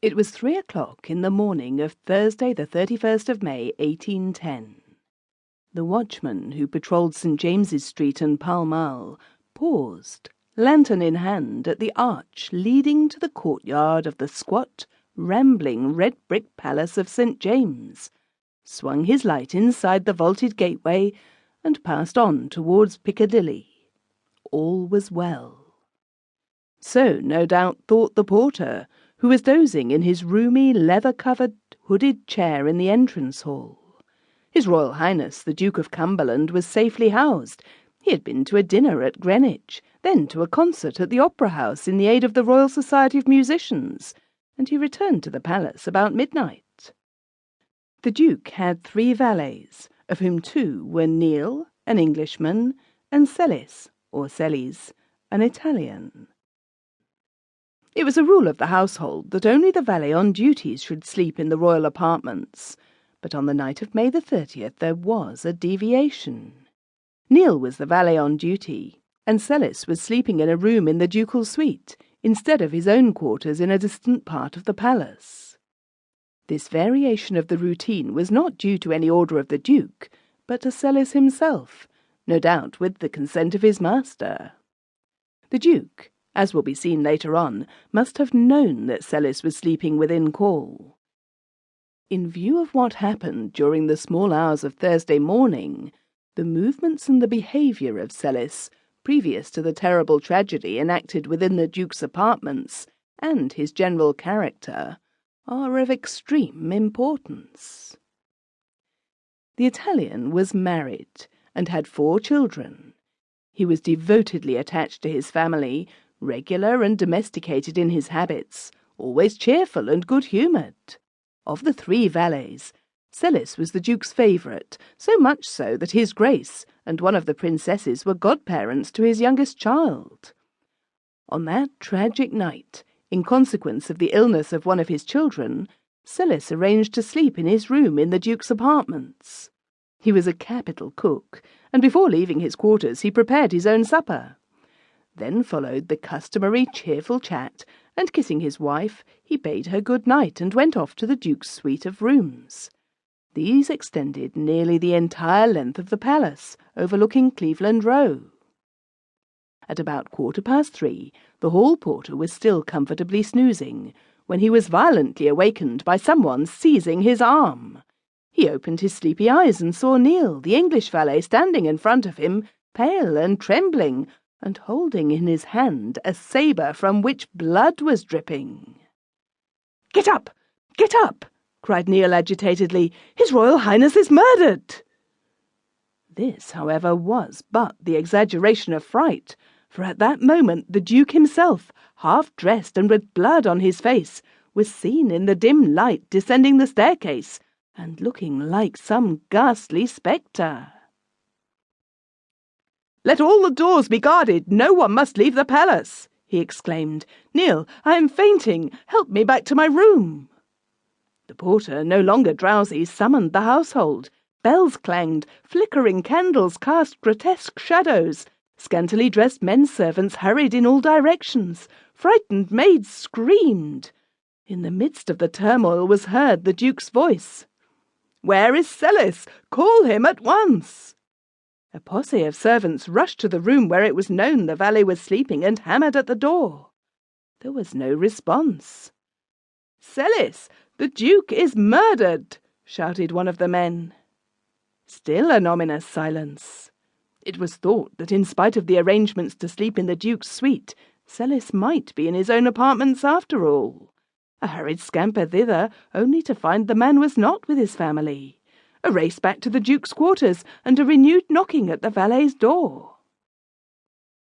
It was 3 o'clock in the morning of Thursday the 31st of May, 1810. The watchman who patrolled St. James's Street and Pall Mall paused, lantern in hand, at the arch leading to the courtyard of the squat, rambling red-brick palace of St. James, swung his light inside the vaulted gateway, and passed on towards Piccadilly. All was well. So, no doubt, thought the porter, who was dozing in his roomy, leather-covered, hooded chair in the entrance hall. His Royal Highness the Duke of Cumberland was safely housed. He had been to a dinner at Greenwich, then to a concert at the Opera House in the aid of the Royal Society of Musicians, and he returned to the palace about midnight. The Duke had 3 valets, of whom 2 were Neil, an Englishman, and Sellis, or Sellies, an Italian. It was a rule of the household that only the valet on duty should sleep in the royal apartments, but on the night of May the 30th there was a deviation. Neil was the valet on duty, and Sellis was sleeping in a room in the ducal suite, instead of his own quarters in a distant part of the palace. This variation of the routine was not due to any order of the Duke, but to Sellis himself, no doubt with the consent of his master. The Duke, as will be seen later on, must have known that Sellis was sleeping within call. In view of what happened during the small hours of Thursday morning, the movements and the behaviour of Sellis, previous to the terrible tragedy enacted within the Duke's apartments, and his general character, are of extreme importance. The Italian was married, and had 4 children. He was devotedly attached to his family, regular and domesticated in his habits, always cheerful and good-humoured. Of the 3 valets, Sellis was the Duke's favourite, so much so that his Grace and one of the princesses were godparents to his youngest child. On that tragic night, in consequence of the illness of one of his children, Sellis arranged to sleep in his room in the Duke's apartments. He was a capital cook, and before leaving his quarters he prepared his own supper. Then followed the customary cheerful chat, and kissing his wife, he bade her good night and went off to the Duke's suite of rooms. These extended nearly the entire length of the palace, overlooking Cleveland Row. At about 3:15, the hall porter was still comfortably snoozing, when he was violently awakened by someone seizing his arm. He opened his sleepy eyes and saw Neil, the English valet, standing in front of him, pale and trembling, and holding in his hand a sabre from which blood was dripping. "Get up! Get up!" cried Neil agitatedly. "His Royal Highness is murdered!" This, however, was but the exaggeration of fright, for at that moment the Duke himself, half-dressed and with blood on his face, was seen in the dim light descending the staircase, and looking like some ghastly spectre. "Let all the doors be guarded! No one must leave the palace!" he exclaimed. "Neil, I am fainting! Help me back to my room!" The porter, no longer drowsy, summoned the household. Bells clanged, flickering candles cast grotesque shadows. Scantily dressed men-servants hurried in all directions. Frightened maids screamed. In the midst of the turmoil was heard the Duke's voice. "Where is Sellis? Call him at once!" A posse of servants rushed to the room where it was known the valet was sleeping and hammered at the door. There was no response. "Sellis, the Duke is murdered!" shouted one of the men. Still an ominous silence. It was thought that in spite of the arrangements to sleep in the Duke's suite, Sellis might be in his own apartments after all. A hurried scamper thither, only to find the man was not with his family. A race back to the Duke's quarters, and a renewed knocking at the valet's door.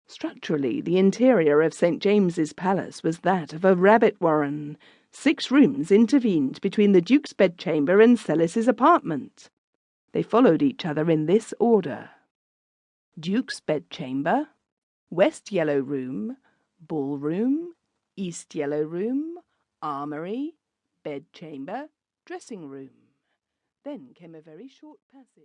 Structurally, the interior of St. James's Palace was that of a rabbit warren. 6 rooms intervened between the Duke's bedchamber and Sellis's apartment. They followed each other in this order: Duke's bedchamber, West Yellow Room, Ballroom, East Yellow Room, Armoury, bedchamber, dressing room. Then came a very short passage.